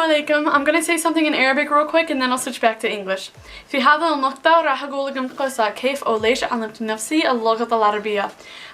alaikum. I'm gonna say something in Arabic real quick and then I'll switch back to English. في هذا المقطع راح أقول لكم قصة كيف أو ليش علمت نفسي اللغة العربية.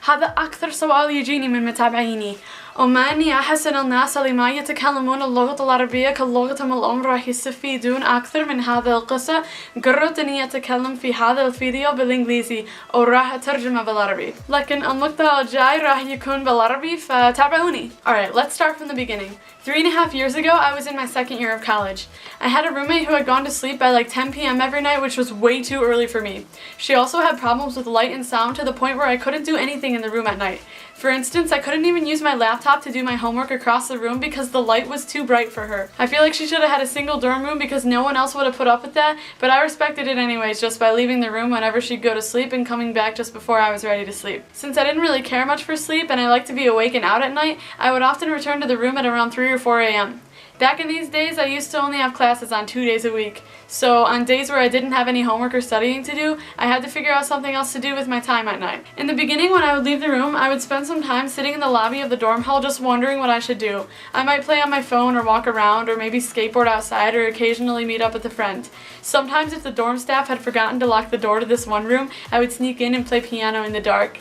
هذا أكثر سؤال يجيني من متابعيني، وما إني أحس إن الناس اللي ما يتكلمون اللغة العربية كلغتهم الأم راح يستفيدون أكثر من هذه القصة، قررت إني أتكلم في هذا الفيديو بالإنجليزي وراح أترجمه بالعربي، لكن المقطع الجاي راح يكون بالعربي فتابعوني. Alright, let's start from the beginning. 3.5 years ago, I was in my second year of college. I had a roommate who had gone to sleep by like 10 p.m. every night, which was way too early for me. She also had problems with light and sound to the point where I couldn't do anything in the room at night. For instance, I couldn't even use my laptop to do my homework across the room because the light was too bright for her. I feel like she should have had a single dorm room because no one else would have put up with that, but I respected it anyways just by leaving the room whenever she'd go to sleep and coming back just before I was ready to sleep. Since I didn't really care much for sleep and I liked to be awake and out at night, I would often return to the room at around 3 or 4 a.m. Back in these days, I used to only have classes on 2 days a week, so on days where I didn't have any homework or studying to do, I had to figure out something else to do with my time at night. In the beginning, when I would leave the room, I would spend some time sitting in the lobby of the dorm hall just wondering what I should do. I might play on my phone or walk around or maybe skateboard outside or occasionally meet up with a friend. Sometimes if the dorm staff had forgotten to lock the door to this one room, I would sneak in and play piano in the dark.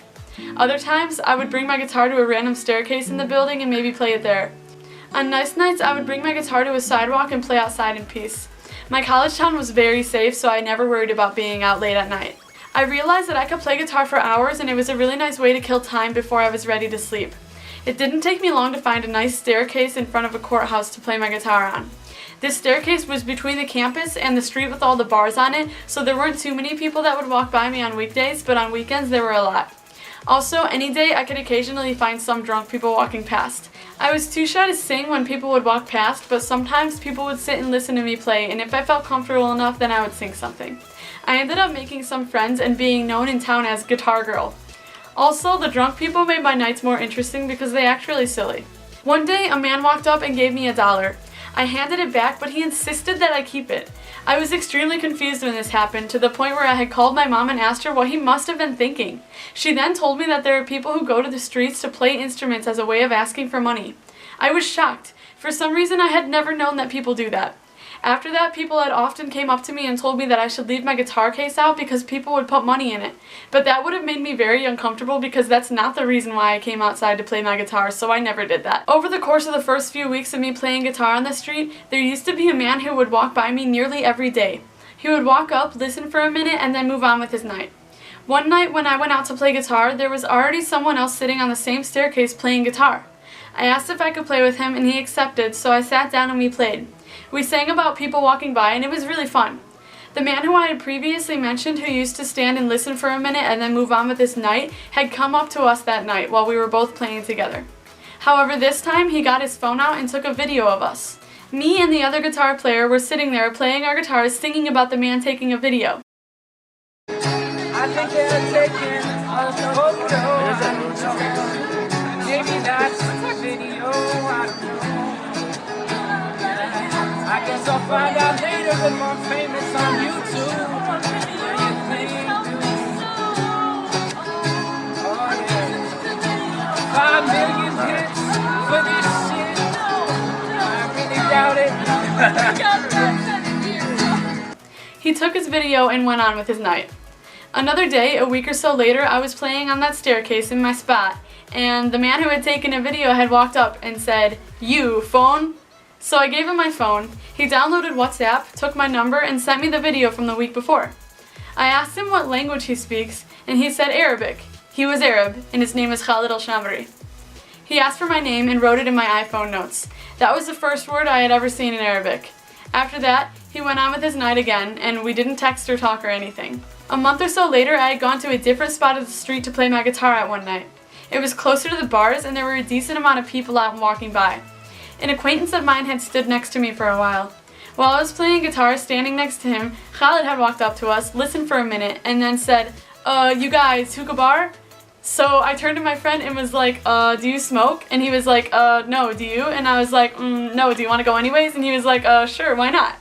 Other times, I would bring my guitar to a random staircase in the building and maybe play it there. On nice nights, I would bring my guitar to a sidewalk and play outside in peace. My college town was very safe, so I never worried about being out late at night. I realized that I could play guitar for hours and it was a really nice way to kill time before I was ready to sleep. It didn't take me long to find a nice staircase in front of a courthouse to play my guitar on. This staircase was between the campus and the street with all the bars on it, so there weren't too many people that would walk by me on weekdays, but on weekends there were a lot. Also, any day I could occasionally find some drunk people walking past. I was too shy to sing when people would walk past, but sometimes people would sit and listen to me play, and if I felt comfortable enough, then I would sing something. I ended up making some friends and being known in town as Guitar Girl. Also, the drunk people made my nights more interesting because they act really silly. One day, a man walked up and gave me $1. I handed it back, but he insisted that I keep it. I was extremely confused when this happened, to the point where I had called my mom and asked her what he must have been thinking. She then told me that there are people who go to the streets to play instruments as a way of asking for money. I was shocked. For some reason, I had never known that people do that. After that, people had often came up to me and told me that I should leave my guitar case out because people would put money in it. But that would have made me very uncomfortable because that's not the reason why I came outside to play my guitar, so I never did that. Over the course of the first few weeks of me playing guitar on the street, there used to be a man who would walk by me nearly every day. He would walk up, listen for a minute, and then move on with his night. One night when I went out to play guitar, there was already someone else sitting on the same staircase playing guitar. I asked if I could play with him and he accepted, so I sat down and we played. We sang about people walking by and it was really fun. The man who I had previously mentioned, who used to stand and listen for a minute and then move on with his night, had come up to us that night while we were both playing together. However, this time he got his phone out and took a video of us. Me and the other guitar player were sitting there playing our guitars, singing about the man taking a video. I think they're taking a photo. Maybe that's a video. I don't know. I guess I'll find out later if I'm famous on YouTube. Oh yeah. 5 million hits for this shit. I really doubt it. He took his video and went on with his night. Another day, a week or so later, I was playing on that staircase in my spot, and the man who had taken a video had walked up and said, "You, phone?" So I gave him my phone. He downloaded WhatsApp, took my number, and sent me the video from the week before. I asked him what language he speaks, and he said Arabic. He was Arab, and his name is Khalid al-Shamri. He asked for my name and wrote it in my iPhone notes. That was the first word I had ever seen in Arabic. After that, he went on with his night again, and we didn't text or talk or anything. A month or so later, I had gone to a different spot of the street to play my guitar at one night. It was closer to the bars, and there were a decent amount of people out and walking by. An acquaintance of mine had stood next to me for a while. While I was playing guitar, standing next to him, Khalid had walked up to us, listened for a minute, and then said, you guys, hookah bar? So I turned to my friend and was like, do you smoke? And he was like, no, do you? And I was like, no, do you want to go anyways? And he was like, sure, why not?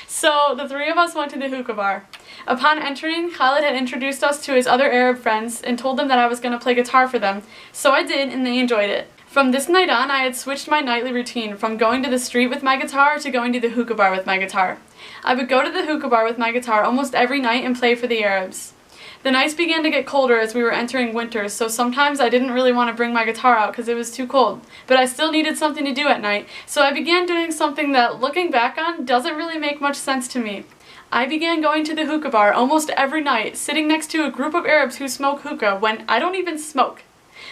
So the three of us went to the hookah bar. Upon entering, Khalid had introduced us to his other Arab friends and told them that I was going to play guitar for them, so I did and they enjoyed it. From this night on, I had switched my nightly routine from going to the street with my guitar to going to the hookah bar with my guitar. I would go to the hookah bar with my guitar almost every night and play for the Arabs. The nights began to get colder as we were entering winter, so sometimes I didn't really want to bring my guitar out because it was too cold, but I still needed something to do at night, so I began doing something that, looking back on, doesn't really make much sense to me. I began going to the hookah bar almost every night, sitting next to a group of Arabs who smoke hookah when I don't even smoke.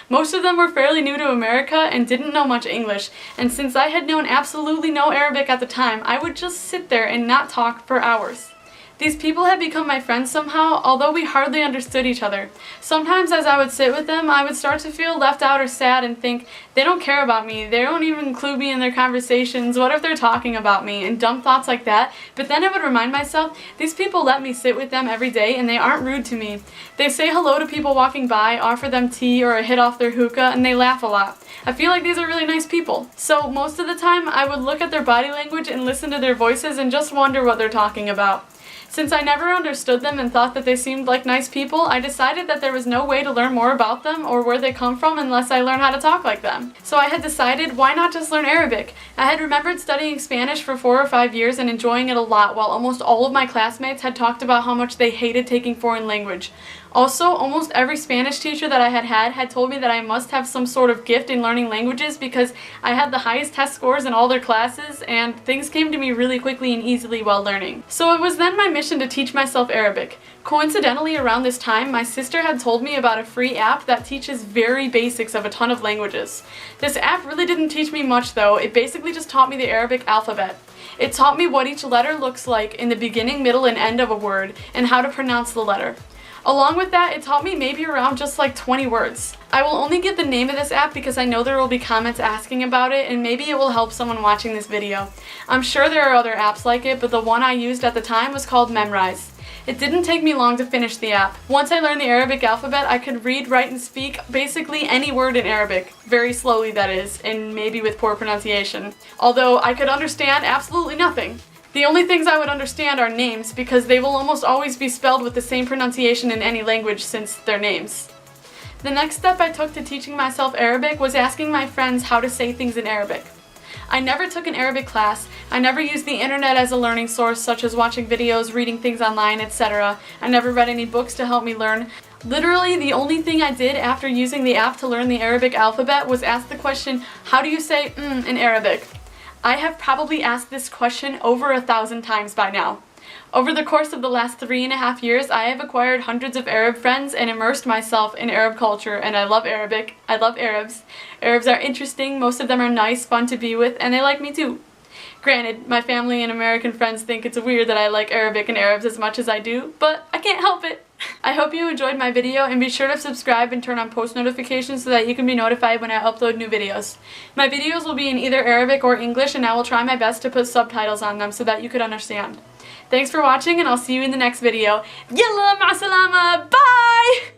Most of them were fairly new to America and didn't know much English, and since I had known absolutely no Arabic at the time, I would just sit there and not talk for hours. These people had become my friends somehow, although we hardly understood each other. Sometimes as I would sit with them, I would start to feel left out or sad and think, they don't care about me, they don't even include me in their conversations, what if they're talking about me, and dumb thoughts like that. But then I would remind myself, these people let me sit with them every day and they aren't rude to me. They say hello to people walking by, offer them tea or a hit off their hookah, and they laugh a lot. I feel like these are really nice people. So most of the time, I would look at their body language and listen to their voices and just wonder what they're talking about. Since I never understood them and thought that they seemed like nice people, I decided that there was no way to learn more about them or where they come from unless I learn how to talk like them. So I had decided, why not just learn Arabic? I had remembered studying Spanish for 4 or 5 years and enjoying it a lot, while almost all of my classmates had talked about how much they hated taking foreign language. Also, almost every Spanish teacher that I had told me that I must have some sort of gift in learning languages because I had the highest test scores in all their classes and things came to me really quickly and easily while learning. So it was then my mission to teach myself Arabic. Coincidentally, around this time, my sister had told me about a free app that teaches very basics of a ton of languages. This app really didn't teach me much though, it basically just taught me the Arabic alphabet. It taught me what each letter looks like in the beginning, middle, and end of a word, and how to pronounce the letter. Along with that, it taught me maybe around just like 20 words. I will only give the name of this app because I know there will be comments asking about it and maybe it will help someone watching this video. I'm sure there are other apps like it, but the one I used at the time was called Memrise. It didn't take me long to finish the app. Once I learned the Arabic alphabet, I could read, write, and speak basically any word in Arabic. Very slowly, that is, and maybe with poor pronunciation. Although I could understand absolutely nothing. The only things I would understand are names, because they will almost always be spelled with the same pronunciation in any language since they're names. The next step I took to teaching myself Arabic was asking my friends how to say things in Arabic. I never took an Arabic class, I never used the internet as a learning source such as watching videos, reading things online, etc. I never read any books to help me learn. Literally, the only thing I did after using the app to learn the Arabic alphabet was ask the question, how do you say in Arabic? I have probably asked this question over 1,000 times by now. Over the course of the last 3.5 years, I have acquired hundreds of Arab friends and immersed myself in Arab culture, and I love Arabic. I love Arabs. Arabs are interesting, most of them are nice, fun to be with, and they like me too. Granted, my family and American friends think it's weird that I like Arabic and Arabs as much as I do, but I can't help it. I hope you enjoyed my video and be sure to subscribe and turn on post notifications so that you can be notified when I upload new videos. My videos will be in either Arabic or English and I will try my best to put subtitles on them so that you could understand. Thanks for watching and I'll see you in the next video. Yalla, ma'asalama, bye!